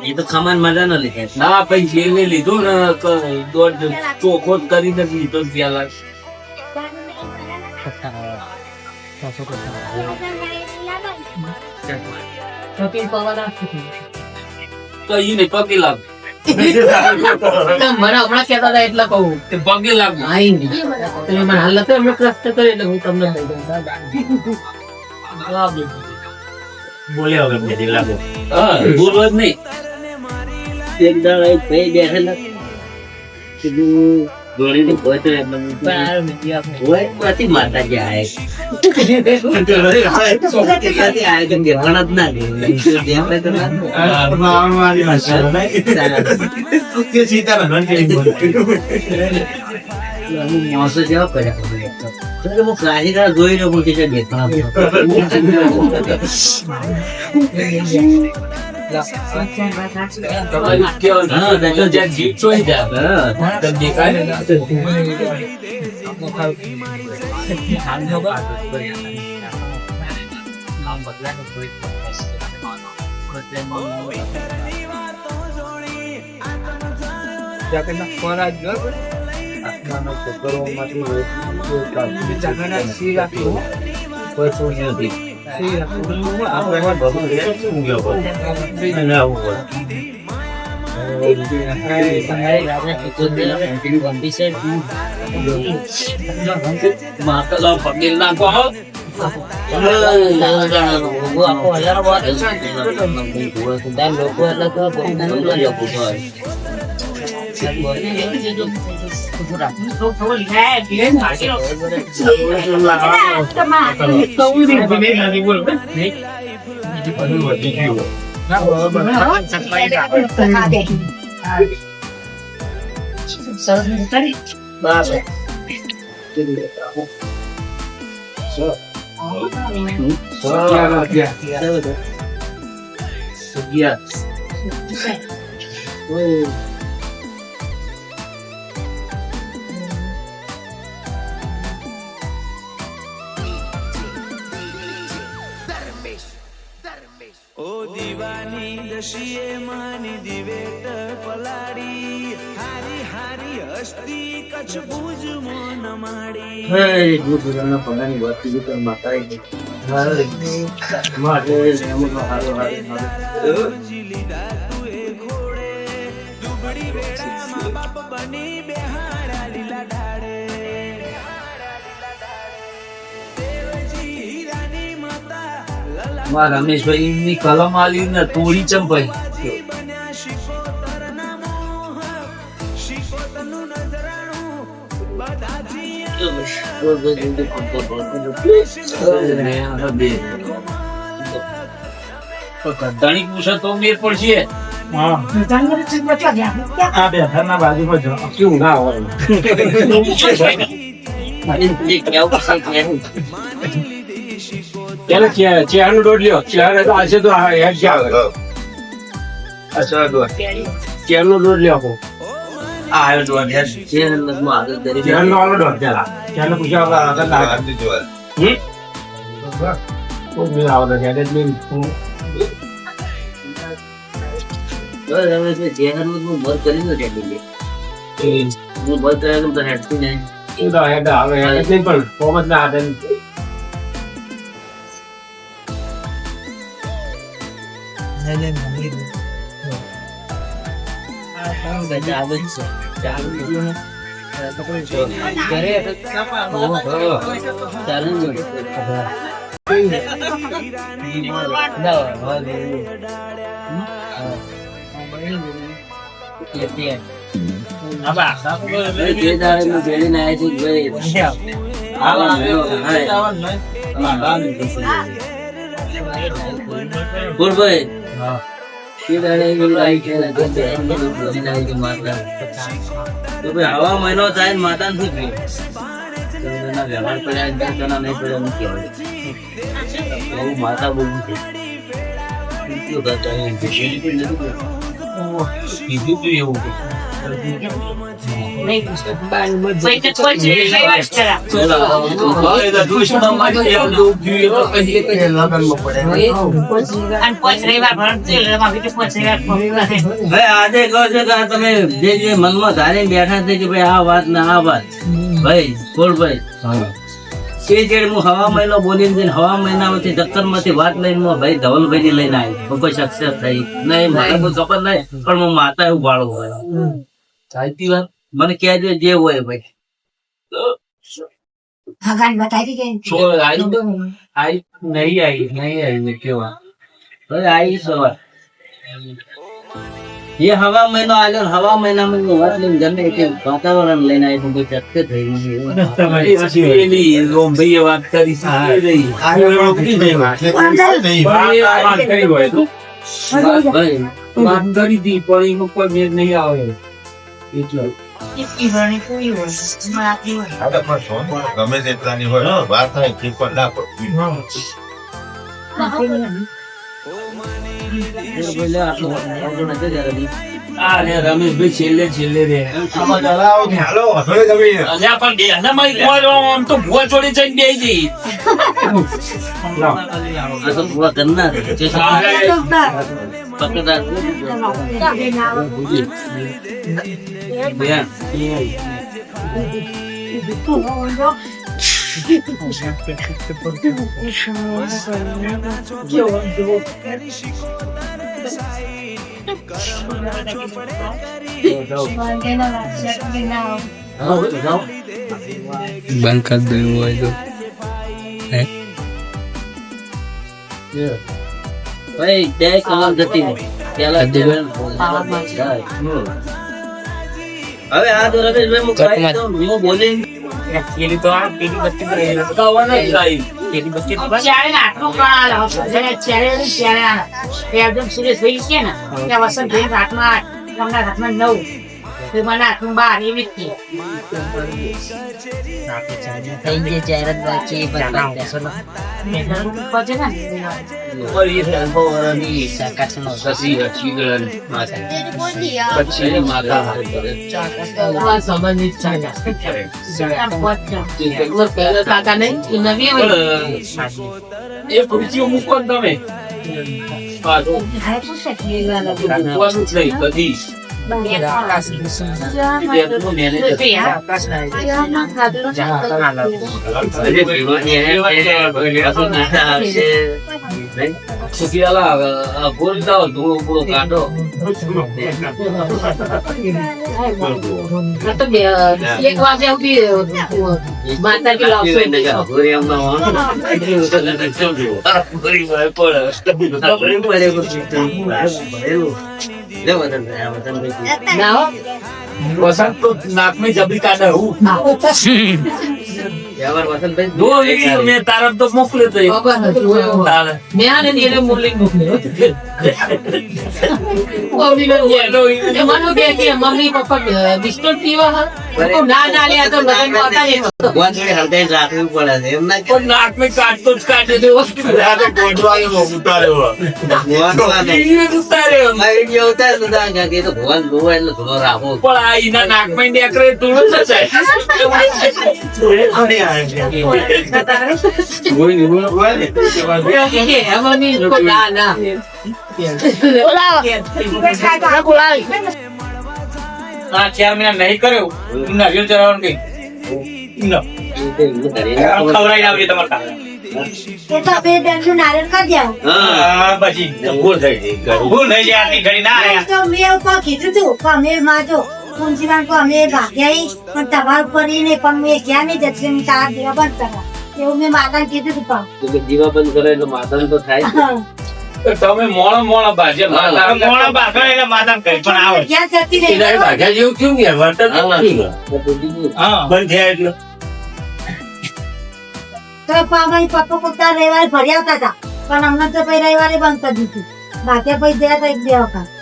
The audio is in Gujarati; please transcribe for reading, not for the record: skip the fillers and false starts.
એ તો ખમાન મજા ન લીધે ના પછી જેલને લીધું ને દોઢ ચોખ્ખો જ કરીને જ લીધો પેલા તો ઈ ને પગે લાગ મને હમણાં કહેતા હતા એટલે કહું પગે લાગ આઈ નહીં તમે મને હાલ હતો એમનો પ્રશ્ન કર્યો એટલે હું તમને કહી દઉં બોલ્યા વગર પગે લાગો હા બોલવો જ નહીં એક દાડો એક ભાઈ બેઠેલા કીધું ધોળીની કોઈ તો કોઈ ક્યાંથી માતાજી આયા ક્યાંથી આયા કેમ કે ઘણા જ ના દે દેખાય તો ના મોસો જેવા પડ્યા હું કાશી જોઈ રહ્યો પણ કે માતા પગે નાખો ओ दीवानी दशिये मानी दिवेट पलाड़ी हारी हारी हस्ती कछ भुज मोन माड़ी ગુરુના પગાની વાત કીધું તો માતા માટે जिली दातु ए घोड़े दुबड़ी बेड़ा माँ बाप बनी बेहाड़ा लीला ढाड़े देवजी रानी माता लला રમેશભાઈ ની કલમ આલી ને તોડી ચંપાઈ बन्या शिकोतर ना मोह शिकोतनु नजराणु बधाजी ધણી પૂછે તો મેર પડશે ચેહનો દોડ લ્યો ચેહને તો આજે તો હેડ ક્યાં ચેહનો દોડ લ્યો આપો આવ્યો તો છે લગમાં આગળ કરી ચેહનો આલો દોડ ચાલા ચેહને પૂછ્યા આગળ ના ખૂબ મિલ આવતો છે એટલે મિલ જેનું હું બંધ કરી નથી હું બંધ કર્યા તો હેડતી નહીં એ તો હેડ આવે હેડ નહીં પણ ફોર્મ જ ના હાથે હવા મહિનો થાય માતા નથી વ્યવહાર પડ્યા નહીં પડ્યા માતા બહુ છે કીધું તું એવું ભાઈ આજે કહો છો કે આ તમે જે મનમાં ધારીને બેઠા છે કે ભાઈ આ વાત ને આ વાત ભાઈ ગોળભાઈ તે જે હું હવા મહિનો બોલીને જઈને હવા મહિનામાંથી ચક્કરમાંથી વાત લઈને હું ભાઈ ધવલભાઈ ની લઈને આવી હું કોઈ સક્સેસ થઈ નહીં મને કોઈ ખબર નહીં પણ હું માતા એવું બાળું હોય સાચી વાત મને કહેજો જે હોય ભાઈ ये हवा महीना आलो हवा महीना में વાત લઈને ગમે તે વાતાવરણ લઈને આવી કોઈ ચક્કે થઈ વાત કરી વાત કરી હતી પણ એનો કોઈ મેળ નહીં આવે એટલે ગમે તેટલાની હોય વાત થાય કે પણ ના રમેશભાઈ છેલ્લે છેલ્લે રે બંધ કરી દેવું હોય તો ભાઈ બે કલાક જતી પેલા હવે આ તો રમેશભાઈ હું બોલી એ ખુરશીઓ મૂકો ને તમે કદી એક વાગે માતા કે વસંત તો નાક में जबरी काटा हूँ मैं तारा तो मोकले तो મમ્મી પપ્પા બિસ્કુટ પીવા ના ના લે તો રાખવું પડે એમના નાક में काटतो જ કાઢે નાક में નીકળે તું चार महीना नहीं करे नारियल चढ़ावन कई खवराई लावजे તમાર એ તો બે બેનનું નારિયેળ કરી દેવું. હા પછી ભૂલ થઈ ગઈ આટલી ઘડી ના આયા તો મેં ઉપર કીધું તું કે અમે માજો પૂંજીવાન કો અમે ભાગ્યા પણ તમાર ઉપર ઈ નહીં પણ મેં ક્યાં નહીં જતી મેં તારા દીવા બંધ કરવા એવું મેં માતાને કીધું તું પણ દીવા બંધ કરે એટલે માતાને તો થાય તમે મોણો બાજે મોણો બાગા એટલે માતા કઈ પણ આવે ક્યાં જતી રહી ભાગ્યા જેવું કેવું કે વર્તન હા બંધ થયા એટલે તો પામાઈ પપ્પા પોતા રવિવારે ભરી આવતા હતા પણ અમને તો પછી રવિવારે બંધ કરી દીધું બાકી પછી ગયા હતા એક બે વખત